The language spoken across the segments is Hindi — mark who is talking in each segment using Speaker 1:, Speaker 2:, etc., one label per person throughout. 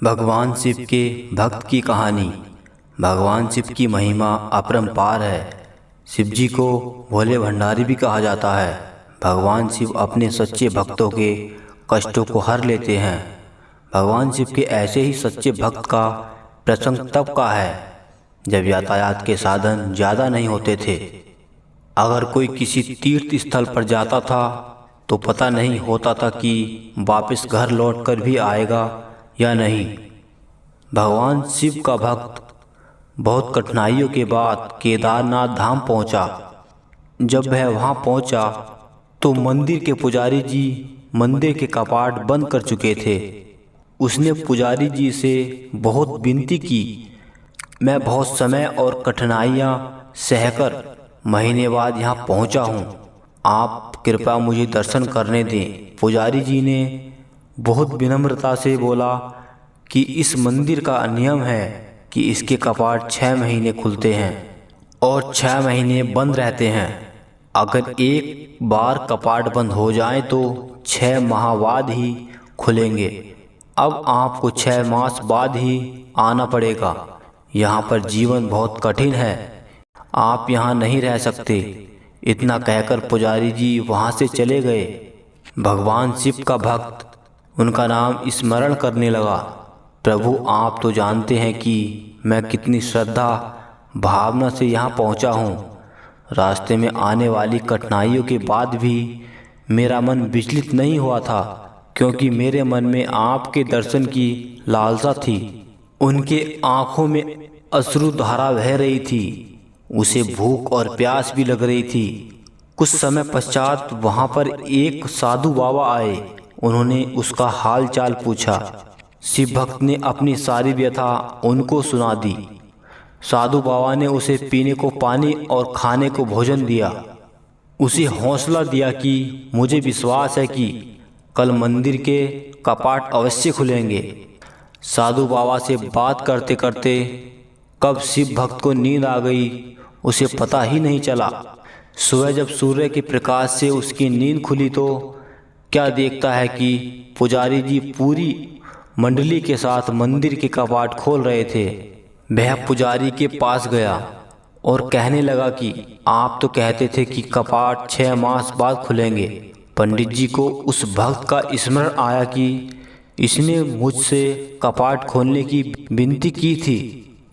Speaker 1: भगवान शिव के भक्त की कहानी। भगवान शिव की महिमा अपरंपार है। शिव जी को भोले भंडारी भी कहा जाता है। भगवान शिव अपने सच्चे भक्तों के कष्टों को हर लेते हैं। भगवान शिव के ऐसे ही सच्चे भक्त का प्रसंग तब का है जब यातायात के साधन ज़्यादा नहीं होते थे। अगर कोई किसी तीर्थ स्थल पर जाता था तो पता नहीं होता था कि वापस घर लौटकर भी आएगा या नहीं। भगवान शिव का भक्त बहुत कठिनाइयों के बाद केदारनाथ धाम पहुंचा। जब वह वहां पहुंचा तो मंदिर के पुजारी जी मंदिर के कपाट बंद कर चुके थे। उसने पुजारी जी से बहुत विनती की, मैं बहुत समय और कठिनाइयां सहकर महीने बाद यहाँ पहुँचा हूँ, आप कृपया मुझे दर्शन करने दें। पुजारी जी ने बहुत विनम्रता से बोला कि इस मंदिर का नियम है कि इसके कपाट 6 महीने खुलते हैं और 6 महीने बंद रहते हैं। अगर एक बार कपाट बंद हो जाए तो 6 माह बाद ही खुलेंगे। अब आपको 6 मास बाद ही आना पड़ेगा। यहाँ पर जीवन बहुत कठिन है, आप यहाँ नहीं रह सकते। इतना कहकर पुजारी जी वहाँ से चले गए। भगवान शिव का भक्त उनका नाम स्मरण करने लगा, प्रभु आप तो जानते हैं कि मैं कितनी श्रद्धा भावना से यहाँ पहुँचा हूँ। रास्ते में आने वाली कठिनाइयों के बाद भी मेरा मन विचलित नहीं हुआ था, क्योंकि मेरे मन में आपके दर्शन की लालसा थी। उनके आँखों में अश्रुधारा बह रही थी, उसे भूख और प्यास भी लग रही थी। कुछ समय पश्चात वहाँ पर एक साधु बाबा आए। उन्होंने उसका हाल चाल पूछा। शिव भक्त ने अपनी सारी व्यथा उनको सुना दी। साधु बाबा ने उसे पीने को पानी और खाने को भोजन दिया। उसे हौसला दिया कि मुझे विश्वास है कि कल मंदिर के कपाट अवश्य खुलेंगे। साधु बाबा से बात करते करते कब शिव भक्त को नींद आ गई उसे पता ही नहीं चला। सुबह जब सूर्य के प्रकाश से उसकी नींद खुली तो क्या देखता है कि पुजारी जी पूरी मंडली के साथ मंदिर के कपाट खोल रहे थे। वह पुजारी के पास गया और कहने लगा कि आप तो कहते थे कि कपाट 6 मास बाद खुलेंगे। पंडित जी को उस भक्त का स्मरण आया कि इसने मुझसे कपाट खोलने की विनती की थी।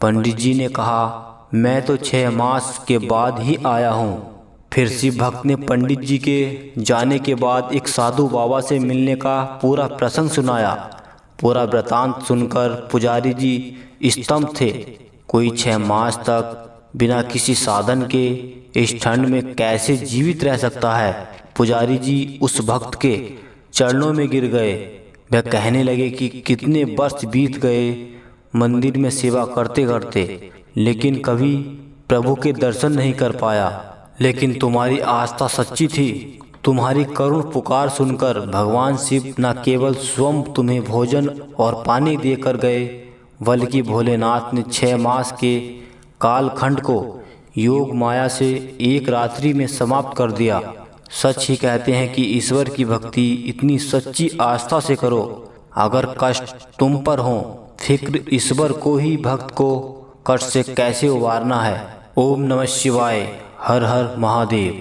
Speaker 1: पंडित जी ने कहा, मैं तो 6 मास के बाद ही आया हूँ। फिर शिव भक्त ने पंडित जी के जाने के बाद एक साधु बाबा से मिलने का पूरा प्रसंग सुनाया। पूरा वृतांत सुनकर पुजारी जी स्तंभ थे। कोई 6 मास तक बिना किसी साधन के इस ठंड में कैसे जीवित रह सकता है। पुजारी जी उस भक्त के चरणों में गिर गए। वह कहने लगे कि कितने वर्ष बीत गए मंदिर में सेवा करते करते, लेकिन कभी प्रभु के दर्शन नहीं कर पाया। लेकिन तुम्हारी आस्था सच्ची थी। तुम्हारी करुण पुकार सुनकर भगवान शिव न केवल स्वयं तुम्हें भोजन और पानी देकर गए, बल्कि भोलेनाथ ने 6 मास के कालखंड को योग माया से एक रात्रि में समाप्त कर दिया। सच ही कहते हैं कि ईश्वर की भक्ति इतनी सच्ची आस्था से करो। अगर कष्ट तुम पर हो, फिक्र ईश्वर को ही भक्त को कष्ट से कैसे उबारना है। ओम नमः शिवाय। हर हर महादेव।